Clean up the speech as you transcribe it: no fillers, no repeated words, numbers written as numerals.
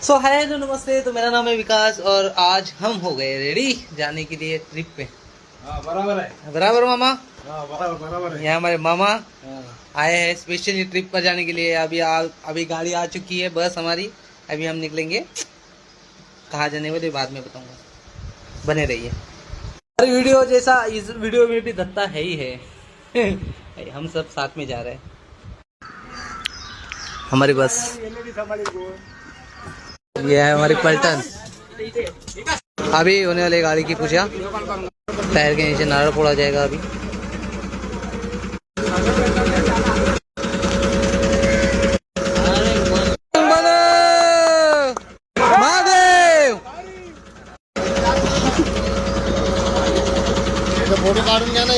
So hi hello नमस्ते। तो मेरा नाम है विकास और आज हम हो गए रेडी जाने के लिए ट्रिप पे। बराबर है। बराबर मामा। बराबर है। यहाँ हमारे मामा आए हैं स्पेशली ट्रिप पर जाने के लिए। अभी गाड़ी आ चुकी है, बस हमारी। अभी हम निकलेंगे। कहाँ जाने वाले बाद में बताऊंगा, बने रहिए। हर वीडियो जैसा इस वीडियो में भी धत्ता है ही है। हम सब साथ में जा रहे हैं। हमारी बस ये है, हमारी पलटन। अभी होने वाली गाड़ी की पूजा, टायर के नीचे नारळ फोड़ा जाएगा अभी। महादेव फोटो काढून घ्या ना।